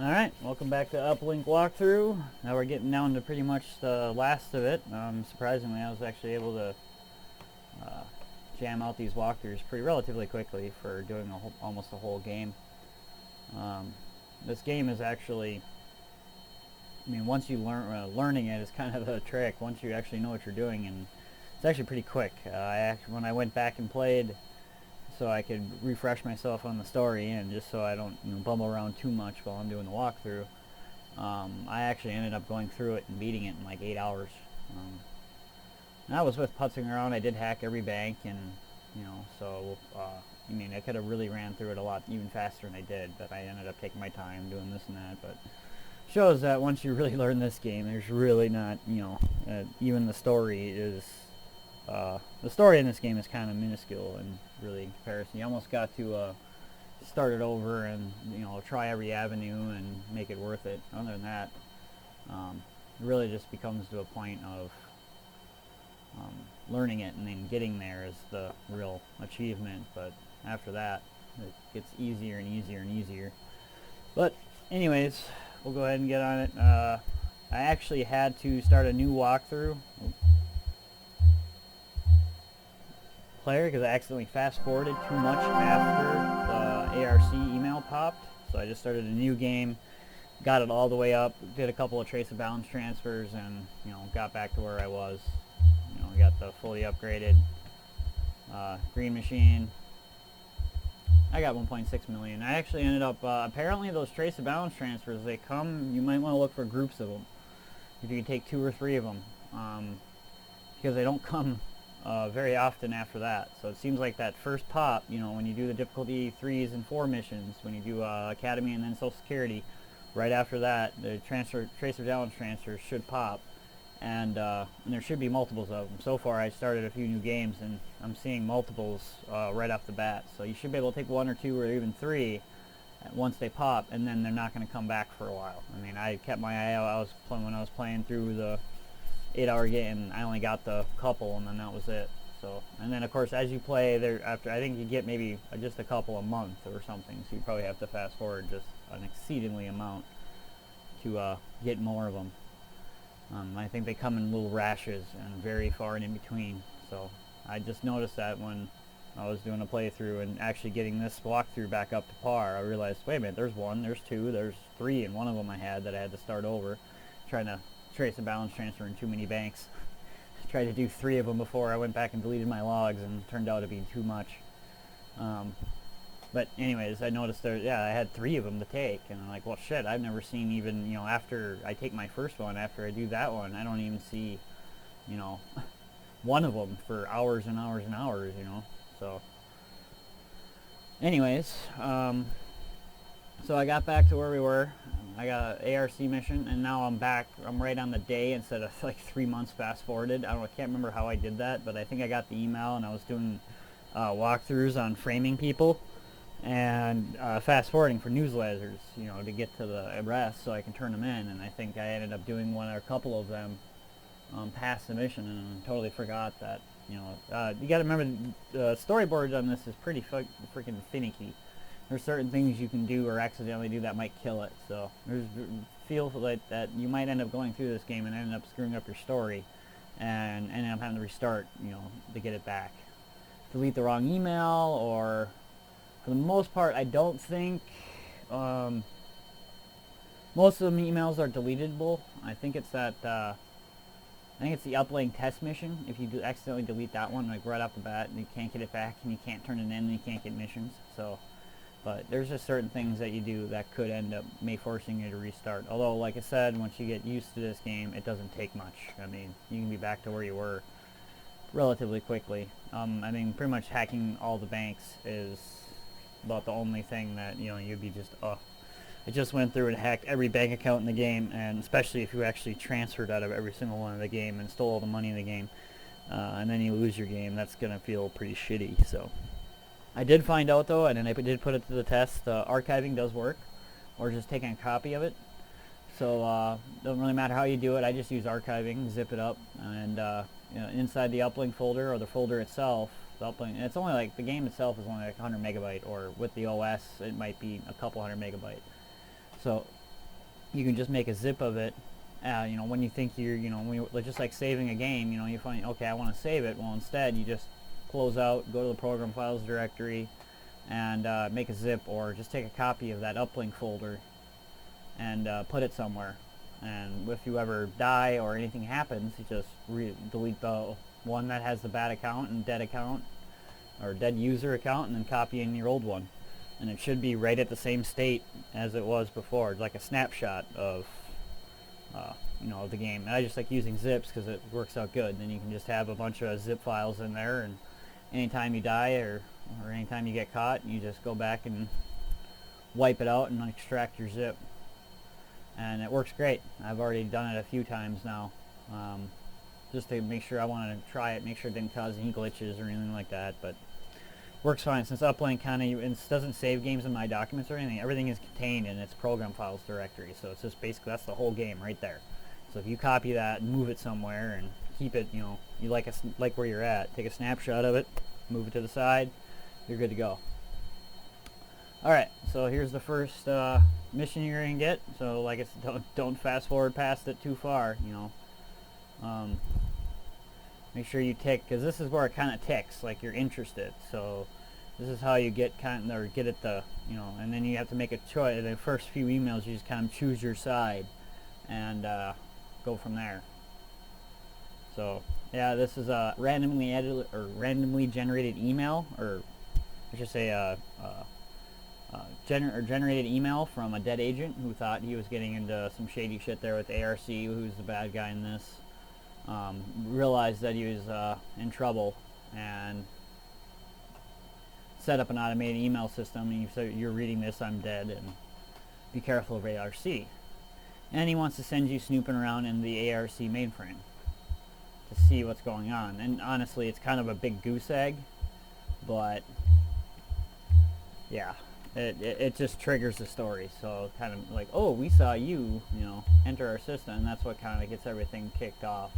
Alright, welcome back to Uplink walkthrough. Now we're getting down to pretty much the last of it. Surprisingly, I was actually able to jam out these walkthroughs pretty relatively quickly for doing almost a whole game. This game is actually, once you learning it is kind of a trick. Once you actually know what you're doing, and it's actually pretty quick. When I went back and played, so I could refresh myself on the story, and just so I don't bumble around too much while I'm doing the walkthrough. I actually ended up going through it and beating it in like 8 hours. And I was with putzing around. I did hack every bank, and so I could have really ran through it a lot even faster than I did, but I ended up taking my time doing this and that. But shows that once you really learn this game, there's really not, even the story is. The story in this game is kind of minuscule and really in comparison. You almost got to start it over and try every avenue and make it worth it. Other than that, it really just becomes to a point of learning it, and then getting there is the real achievement. But after that, it gets easier and easier and easier. But anyways, we'll go ahead and get on it. I actually had to start a new walkthrough. Player because I accidentally fast forwarded too much after the ARC email popped, so I just started a new game, got it all the way up, did a couple of trace of balance transfers, and got back to where I was. Got the fully upgraded green machine. I got 1.6 million. I actually ended up apparently those trace of balance transfers, they come, you might want to look for groups of them if you can take 2 or 3 of them, because they don't come very often after that. So it seems like that first pop, when you do the difficulty 3s and 4 missions, when you do Academy and then Social Security, right after that, the tracer balance transfer should pop, and there should be multiples of them. So far, I started a few new games, and I'm seeing multiples right off the bat. So you should be able to take 1 or 2 or even 3 once they pop, and then they're not going to come back for a while. I kept my eye out. When I was playing through the 8-hour game, I only got the couple, and then that was it. So, and then of course as you play there, after I think you get maybe just a couple a month or something, so you probably have to fast forward just an exceedingly amount to get more of them. I think they come in little rashes and very far and in between. So I just noticed that when I was doing a playthrough and actually getting this walkthrough back up to par, I realized, wait a minute, there's 1, there's 2, there's 3, and one of them I had that I had to start over, trying to trace a balance transfer in too many banks. Tried to do 3 of them before I went back and deleted my logs, and turned out to be too much. But anyways, I noticed I had 3 of them to take, and I'm like, well shit, I've never seen even, after I take my first one, after I do that one, I don't even see, one of them for hours and hours and hours, so anyways, so I got back to where we were. I got an ARC mission, and now I'm back. I'm right on the day instead of like 3 months fast forwarded. I can't remember how I did that, but I think I got the email, and I was doing walkthroughs on framing people and fast forwarding for newsletters, to get to the rest so I can turn them in. And I think I ended up doing one or a couple of them past the mission, and totally forgot that. You got to remember the storyboard on this is pretty freaking finicky. There's certain things you can do or accidentally do that might kill it. So there's feels like that you might end up going through this game and end up screwing up your story, and end up having to restart, to get it back. Delete the wrong email, or for the most part, I don't think most of the emails are deletable. I think it's that. I think it's the Uplink test mission. If you do accidentally delete that one, like right off the bat, you can't get it back, and you can't turn it in, and you can't get missions. So. But there's just certain things that you do that could end up forcing you to restart. Although, like I said, once you get used to this game, it doesn't take much. You can be back to where you were relatively quickly. Pretty much hacking all the banks is about the only thing that, you'd be just, I just went through and hacked every bank account in the game, and especially if you actually transferred out of every single one in the game and stole all the money in the game, and then you lose your game, that's going to feel pretty shitty, so. I did find out though, and then I did put it to the test, archiving does work, or just taking a copy of it. So doesn't really matter how you do it. I just use archiving, zip it up, and inside the Uplink folder or the folder itself, the Uplink, and it's only like the game itself is only like 100 megabyte, or with the OS it might be a couple hundred megabyte. So you can just make a zip of it. You know, when you think you're, you know, when you're just like saving a game, you know, you find, okay, I want to save it. Well, instead, you just close out, go to the program files directory, and make a zip, or just take a copy of that uplink folder and put it somewhere. And if you ever die or anything happens, you just delete the one that has the bad account and dead account, or dead user account, and then copy in your old one. And it should be right at the same state as it was before, like a snapshot of you know, the game. And I just like using zips because it works out good. Then you can just have a bunch of zip files in there, and anytime you die or anytime you get caught, you just go back and wipe it out and extract your zip. And it works great. I've already done it a few times now, just to make sure. I wanted to try it, make sure it didn't cause any glitches or anything like that, but works fine. Since Uplink kind of doesn't save games in my documents or anything, everything is contained in its program files directory, so it's just basically, that's the whole game right there. So if you copy that and move it somewhere and keep it, you know, you like where you're at, take a snapshot of it, move it to the side, you're good to go. Alright, so here's the first mission you're going to get. So like I said, don't fast forward past it too far, you know. Make sure you tick, because this is where it kind of ticks, like you're interested. So this is how you get get it the, you know, and then you have to make a choice. In the first few emails, you just kind of choose your side and go from there. So yeah, this is a randomly edited or randomly generated email, or I should say generated email from a dead agent who thought he was getting into some shady shit there with ARC, who's the bad guy in this. Realized that he was in trouble and set up an automated email system, and you say, you're reading this, I'm dead, and be careful of ARC. And he wants to send you snooping around in the ARC mainframe to see what's going on. And honestly, it's kind of a big goose egg, but yeah, it just triggers the story. So kind of like, oh, we saw you, you know, enter our system, and that's what kind of gets everything kicked off.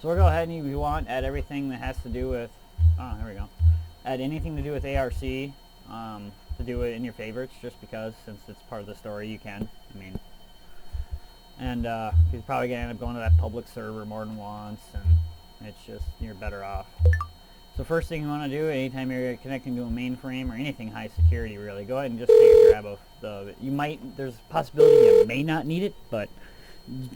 So we'll go ahead and, if you want, add everything that has to do with, oh, there we go. Add anything to do with ARC, to do it in your favorites, just because, since it's part of the story, you can. I mean, and you're probably going to end up going to that public server more than once, and it's just, you're better off. So first thing you want to do, anytime you're connecting to a mainframe or anything high security, really, go ahead and just take a grab of there's a possibility you may not need it, but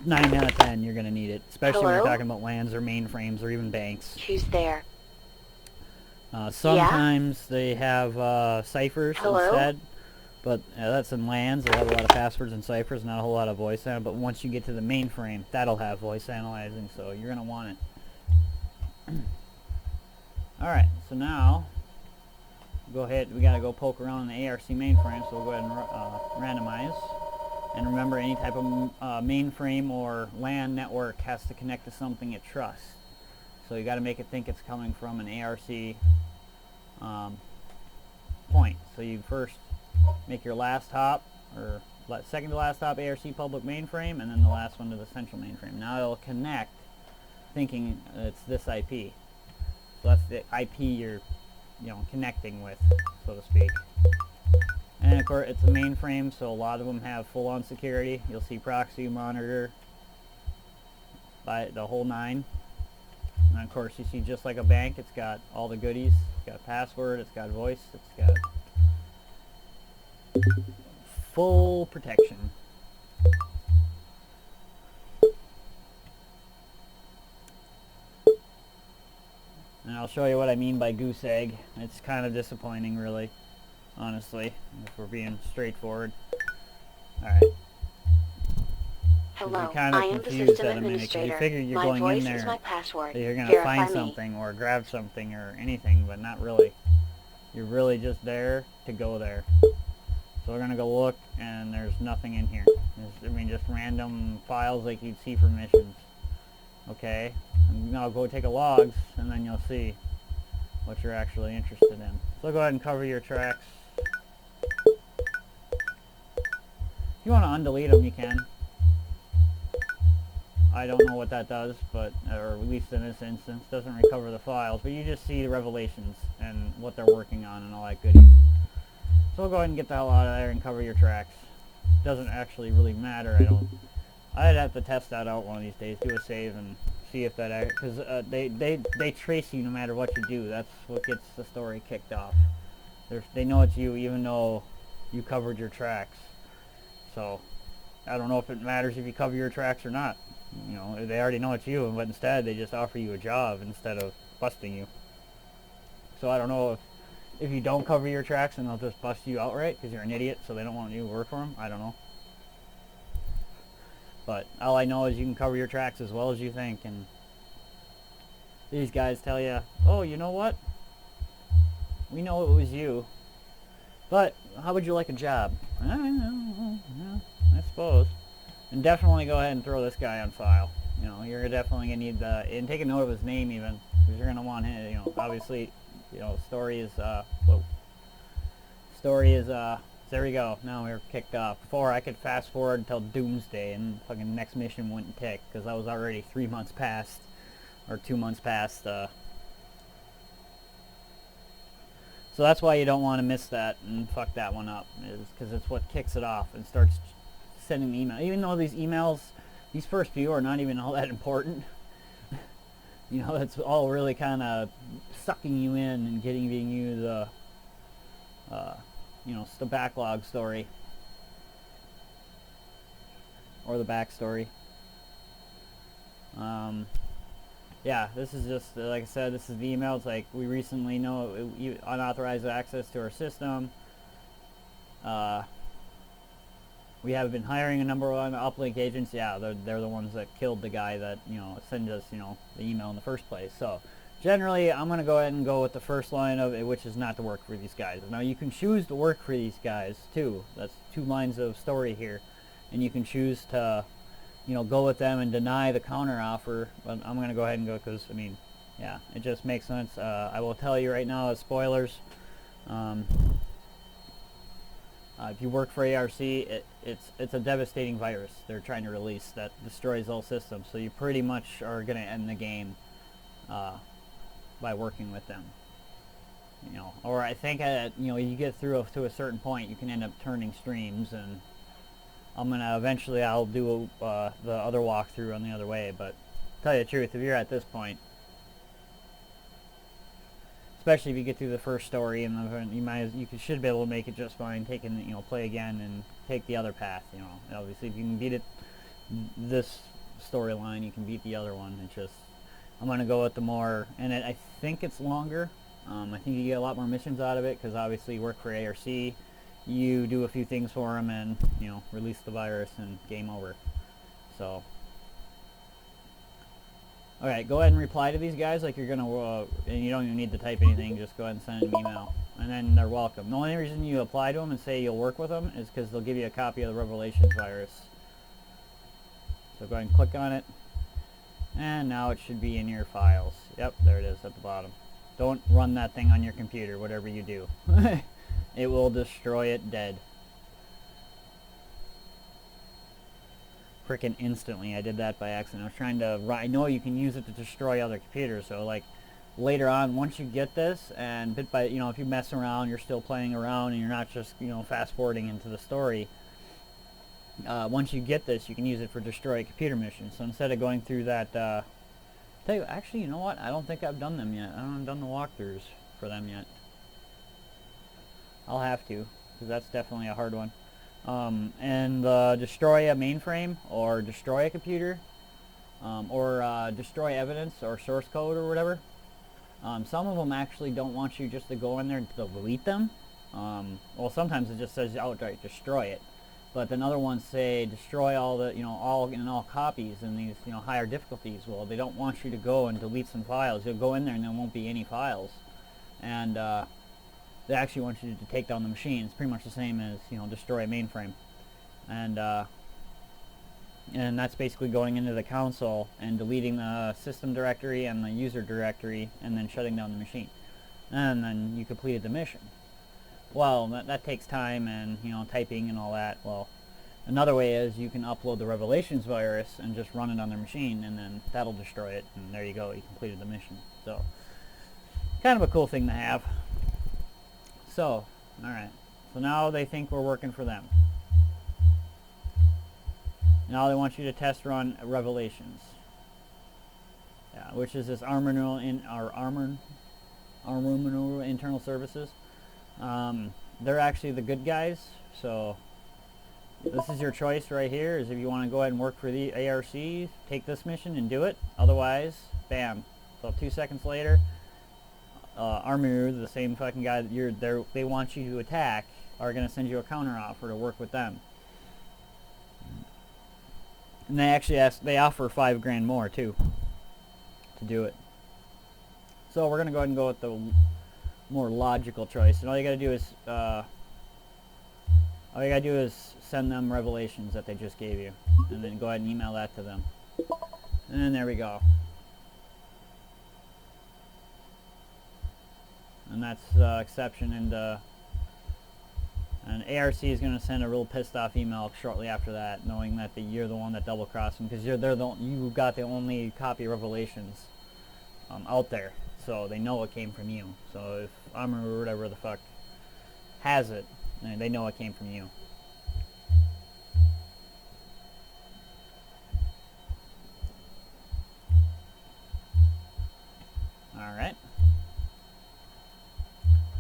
9 out of 10 you're going to need it, especially when you're talking about LANs or mainframes or even banks. Who's there? Sometimes they have ciphers instead, but that's in LANs. They have a lot of passwords and ciphers, not a whole lot of voice analyzing, but once you get to the mainframe, that'll have voice analyzing, so you're going to want it. Alright, so now, go ahead, we got to go poke around in the ARC mainframe, so we'll go ahead and randomize. And remember, any type of mainframe or LAN network has to connect to something it trusts. So you got to make it think it's coming from an ARC point. So you first make your last hop, or second to last hop, ARC public mainframe, and then the last one to the central mainframe. Now it'll connect thinking it's this IP. So that's the IP you're, you know, connecting with, so to speak. And of course, it's a mainframe, so a lot of them have full-on security. You'll see proxy, monitor, by the whole 9. And of course, you see, just like a bank, it's got all the goodies. It's got password, it's got voice, it's got full protection. And I'll show you what I mean by goose egg. It's kind of disappointing, really, honestly, if we're being straightforward. Alright. Hello, you're kind of I am the confused system at a minute, 'cause you administrator. figure you're My going voice in there, is my password. that you're going to find me. something or grab something or anything, but not really. You're really just there to go there. So we're going to go look, and there's nothing in here. Just random files like you'd see for missions. Okay, and now go take a logs, and then you'll see what you're actually interested in. So go ahead and cover your tracks. If you want to undelete them, you can. I don't know what that does, but, or at least in this instance, doesn't recover the files, but you just see the revelations and what they're working on and all that goodies. So we'll go ahead and get the hell out of there and cover your tracks. doesn't actually really matter. I'd have to test that out one of these days. Do a save and see if that, because they trace you no matter what you do. That's what gets the story kicked off. They know it's you even though you covered your tracks. So I don't know if it matters if you cover your tracks or not. You know, they already know it's you, but instead they just offer you a job instead of busting you. So I don't know if you don't cover your tracks and they'll just bust you outright because you're an idiot, so they don't want you to work for them. I don't know. But all I know is you can cover your tracks as well as you think, and these guys tell you, oh, you know what? We know it was you, but how would you like a job? I suppose. And definitely go ahead and throw this guy on file. You know, you're definitely going to need and take a note of his name even, because you're going to want him, you know, obviously, you know, story is, there we go, now we're kicked off. Before, I could fast forward until Doomsday and fucking next mission wouldn't tick, because I was already 3 months past, or 2 months past, so that's why you don't want to miss that and fuck that one up, is because it's what kicks it off and starts sending email. Even though these emails, these first few are not even all that important. You know, it's all really kind of sucking you in and giving you the, you know, the backlog story. Or the backstory. Yeah, this is just, like I said, this is the email. It's like, we recently know unauthorized access to our system. We have been hiring a number of Uplink agents. Yeah, they're the ones that killed the guy that, you know, sent us, you know, the email in the first place. So generally, I'm going to go ahead and go with the first line of it, which is not to work for these guys. Now, you can choose to work for these guys, too. That's 2 lines of story here. And you can choose to, you know, go with them and deny the counter offer. But I'm going to go ahead and go because, I mean, yeah, it just makes sense. I will tell you right now, as spoilers, if you work for ARC, it's a devastating virus they're trying to release that destroys all systems. So you pretty much are going to end the game by working with them. You know, or I think you know, you get through to a certain point, you can end up turning streams, and I'll do the other walkthrough on the other way. But to tell you the truth, if you're at this point, especially if you get through the first story, and you should be able to make it just fine. Play again and take the other path. You know, obviously if you can beat it, this storyline, you can beat the other one. It's just, I'm gonna go with the more, and I think it's longer. I think you get a lot more missions out of it because obviously you work for ARC, you do a few things for them, and you know, release the virus and game over. So. Alright, go ahead and reply to these guys like you're going to, and you don't even need to type anything, just go ahead and send an email. And then they're welcome. The only reason you apply to them and say you'll work with them is because they'll give you a copy of the Revelations virus. So go ahead and click on it. And now it should be in your files. Yep, there it is at the bottom. Don't run that thing on your computer, whatever you do. It will destroy it dead. Frickin' instantly. I did that by accident. I was trying to, I know you can use it to destroy other computers, so like later on, once you get this, and bit by, you know, if you mess around, you're still playing around and you're not just, you know, fast forwarding into the story, once you get this, you can use it for destroy a computer mission. So instead of going through that, actually, you know what, I don't think I've done them yet. I haven't done the walkthroughs for them yet. I'll have to, because that's definitely a hard one. And destroy a mainframe or destroy a computer, or destroy evidence or source code or whatever. Some of them actually don't want you just to go in there and delete them. Well, sometimes it just says outright destroy it, but then other ones say destroy all the, you know, all copies in these, you know, higher difficulties. Well, they don't want you to go and delete some files. You'll go in there and there won't be any files, and they actually want you to take down the machine. It's pretty much the same as, you know, destroy a mainframe. And that's basically going into the console and deleting the system directory and the user directory and then shutting down the machine. And then you completed the mission. Well, that takes time and, you know, typing and all that. Well, another way is you can upload the Revelations virus and just run it on their machine, and then that'll destroy it, and there you go, you completed the mission. So, kind of a cool thing to have. So, alright. So now they think we're working for them. Now they want you to test run Revelations. Yeah, which is this Armor Internal Services. They're actually the good guys, so this is your choice right here, is if you want to go ahead and work for the ARC, take this mission and do it. Otherwise, bam. So 2 seconds later, Armor, the same fucking guy that they want you to attack, are going to send you a counter offer to work with them. And they offer $5 grand more too to do it. So we're going to go ahead and go with the more logical choice. And all you got to do is send them Revelations that they just gave you, and then go ahead and email that to them. And then there we go. And that's the exception. And ARC is going to send a real pissed off email shortly after that, knowing that you're the one that double crossed them, because you got the only copy of Revelations out there, so they know it came from you. So if Armor or whatever the fuck has it, they know it came from you. Alright.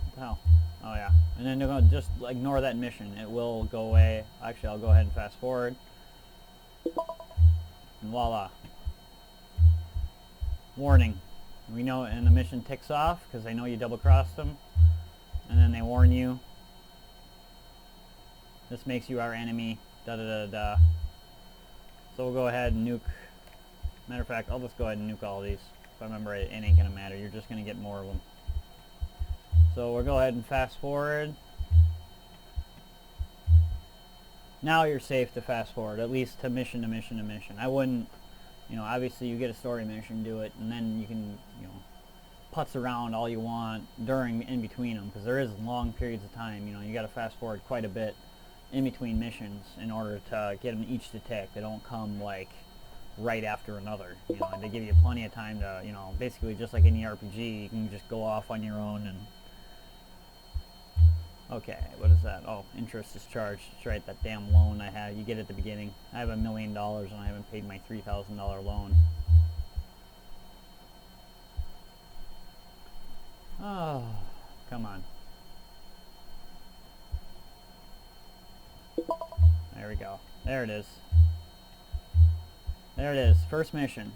What the hell? Oh yeah. And then they're going to just ignore that mission. It will go away. Actually, I'll go ahead and fast forward. And voila. Warning. We know, and the mission ticks off because they know you double crossed them. And then they warn you. This makes you our enemy. Da da da da. So we'll go ahead and nuke. Matter of fact, I'll just go ahead and nuke all these. If I remember right, it ain't gonna matter. You're just gonna get more of them. So we'll go ahead and fast forward. Now you're safe to fast forward, at least to mission to mission to mission. I wouldn't, obviously you get a story mission, do it, and then you can, putz around all you want in between them, because there is long periods of time. You got to fast forward quite a bit in between missions in order to get them each to tick. They don't come like right after another. They give you plenty of time to, basically just like any RPG, you can just go off on your own and. Okay, what is that? Oh, interest is charged. That's right, that damn loan I have. You get at the beginning. I have $1 million and I haven't paid my $3,000 loan. Oh, come on. There we go. There it is. There it is. First mission.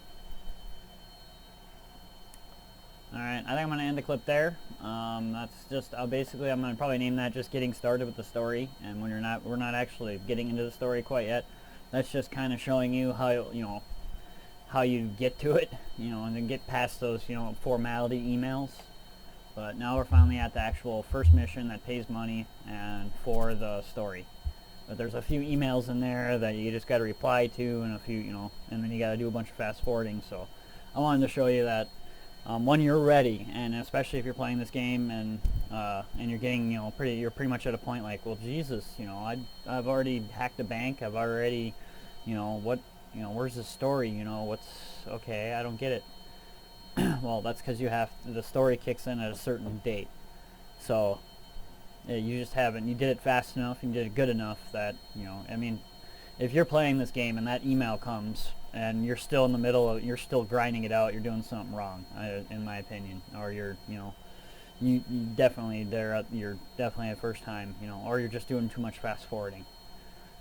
Alright, I think I'm going to end the clip there. That's just, basically I'm going to probably name that just getting started with the story. And when we're not actually getting into the story quite yet. That's just kind of showing you how, how you get to it, and then get past those, formality emails. But now we're finally at the actual first mission that pays money and for the story. But there's a few emails in there that you just got to reply to, and a few, and then you got to do a bunch of fast forwarding. So I wanted to show you that. When you're ready, and especially if you're playing this game and you're getting, you're pretty much at a point like, well, Jesus, I've already hacked a bank. I've already, where's the story? Okay, I don't get it. Well, that's because the story kicks in at a certain date. So you just haven't. You did it fast enough. You did it good enough that if you're playing this game and that email comes and you're still in the middle of, you're still grinding it out, you're doing something wrong, in my opinion. Or you're definitely you're definitely at first time, or you're just doing too much fast forwarding.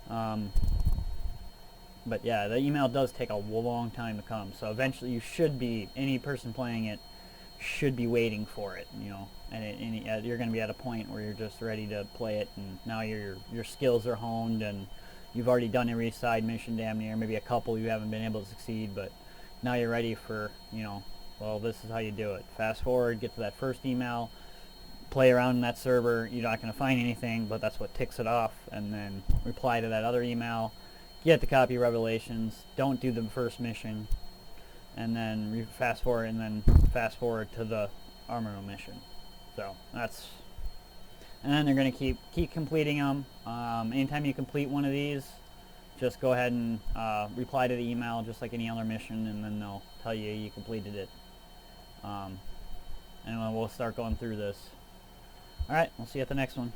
But yeah, the email does take a long time to come, so eventually any person playing it should be waiting for it, and you're going to be at a point where you're just ready to play it, and now your skills are honed, and you've already done every side mission damn near, maybe a couple you haven't been able to succeed, but now you're ready for, well, this is how you do it. Fast forward, get to that first email, play around in that server, you're not going to find anything, but that's what ticks it off, and then reply to that other email, get the copy of Revelations, don't do the first mission, and then fast forward to the Armor mission. So that's, and then they're going to keep completing them. Anytime you complete one of these, just go ahead and reply to the email just like any other mission, and then they'll tell you completed it. And we'll start going through this. Alright, we'll see you at the next one.